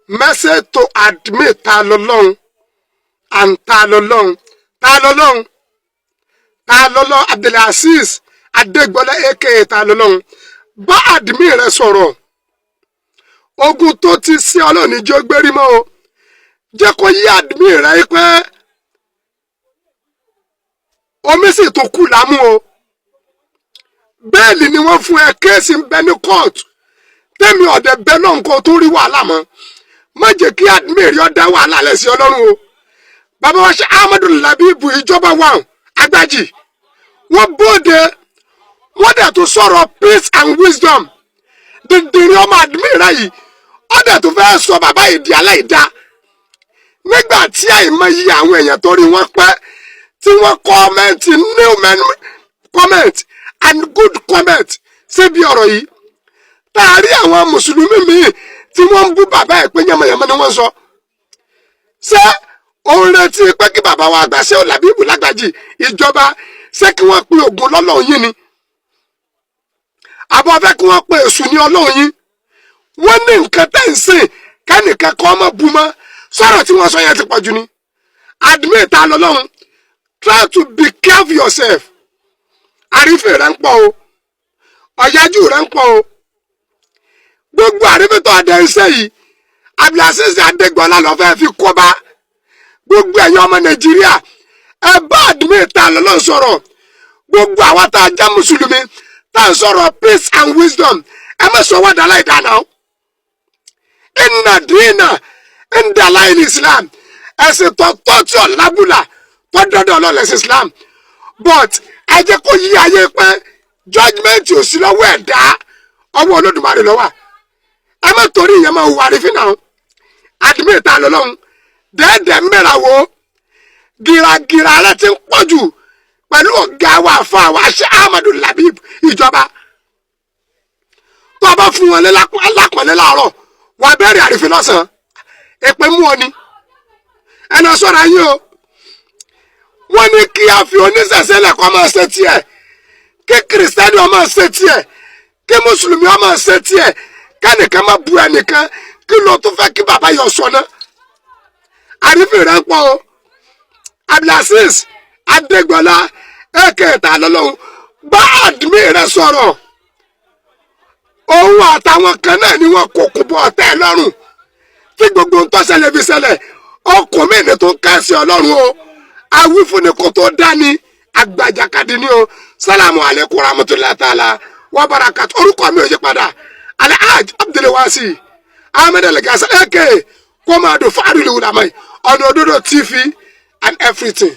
message to admit Tani Olohun and Tani Olohun. Tani Olohun. Tani Olohun Abdulaziz Adegbola aka Tani Olohun. Bá admit rẹ̀ sọ̀rọ̀. Ogun tó ti sí Ọlọ́run ní jẹ́ gbérí mọ́ o. Jẹ́ kó yí admit rẹ̀ pé omi sì tó kú lámú o. Bẹ́ẹ̀lì ni wọ́n fún ẹ kéèsì ń bẹ ní court. Tẹ́mi ọ̀dẹ̀ bẹ náà nǹkan tó rí wàhálà mọ́. Má jẹ́ kí admit rí ọ̀dá wàhálà lẹ́sìn Ọlọ́run o. Bàbá wa ṣe Ahmadu Labibu ìjọba wa Agbájì. Wọ́n bóde. Wọ́n dẹ̀ tó sọ̀rọ̀ peace and wisdom. Dìndìnrín ọmọ admit rẹ̀ yìí. Ó dẹ̀ tó fẹ́ sọ bàbá yìí di aláìdá. Nígbà tí àìmọye àwọn èèyàn tó rí wọn pẹ́ tí wọ́n comment new men comment and good comment síbi ọ̀rọ̀ yìí. Táàrí àwọn mùsùlùmí míì tí wọ́n ń bú bàbá ẹ̀ pé yànmọ̀yànmọ̀ ni wọ́n sọ. Ṣé òun retí pé kí bàbá wa àgbà ṣe Labibu Lágbàjì ìjọba ṣé kí wọ́n pe Ògún lọ́lọ́run yín ni? Àbọ̀ fẹ́ kí wọ́n pe Èṣù ní Ọlọ́run yín? Wọ́n ní nǹkan tẹ́ ń sìn kẹ́nìkan kọ́ ọmọ bu mọ́ sọ̀rọ̀ tí wọ́n sọ yẹn ti pọ̀ jù ni. Admit Tani Olohun. Try to be careful yourself. Àrífín rẹ̀ ń pọ̀ o. Ọ̀yájú rẹ̀ ń pọ̀ o. Gbogbo àrífín tó adé ń ṣe yìí Abdulaziz Adegbola lọ fẹ́ fi kó bá gbogbo ẹ̀yin ọmọ Nàìjíríà. Ẹ bá admit Tani Olohun sọ̀rọ̀. Gbogbo àwọn tá a jẹ́ mùsùlùmí tá a sọ̀rọ̀ peace and wisdom. Ẹ má sọ wọ́n dàlá ìdáná. Inna dina inda Allahi Islam. Ẹ̀sìn tó tí ọ̀ lábùlà tó dọ́dọ̀ ọlọ́lẹ̀sìn Islam. But ẹ jẹ́ kó yí ayé pé judgment ò sí lọ́wọ́ ẹ̀dá ọwọ́ Olódùmarè ló wà. Ẹ má torí ìyẹn máa wà rí fínà. Admit Tani Olohun. Dẹ́ẹ̀dẹ̀ mẹ́ra wo gìràgìrà rẹ̀ ti ń pọ̀ jù pẹ̀lú ọ̀gá wa fún àwọn aṣẹ́ Ahmadu Labibu ìjọba. Tó bá fún wọn lápọ̀lẹ́ láàárọ̀ wà bẹ̀rẹ̀ àrífín lọ́sàn-án. Èpè mú ọ ni. Ẹnà sọ́ra yín o. Wọ́n ní kí a fi oníṣẹ̀ṣẹ̀ lẹ̀kọ́ máa ṣe tiẹ̀. Kí kìrìsìtẹ́nì ó máa ṣe tiẹ̀. Kí mùsùlùmí ó máa ṣe tiẹ̀. Kẹ́nìkan máa bu ẹnìkan. Kí ló tún fẹ́ kí bàbá yọ sọ náà? Àrífín rẹ̀ ń pọ̀ o. Abdulaziz Adegbola aka Tani Olohun. Bá admit rẹ̀ sọ̀rọ̀. Òun àtàwọn kan náà ni wọ́n kó kún bọ́ ọ̀tẹ̀ lọ́rùn. Tí gbogbo ń tó ṣẹlẹ̀ fi ṣẹlẹ̀. Ọkùnrin mi tó ń ká sí Ọlọ́run o. Awífúnni kò tó dání agbájakadì ni o. Salamu alaikum warahmatullahi ta'ala wa barakatuh. Orúkọ mi ò yí padà. Alhaji Abdulwasi Ahmed Elegasa aka Komando Fadul Ulama. Ọ̀nà Òdodo TV and everything.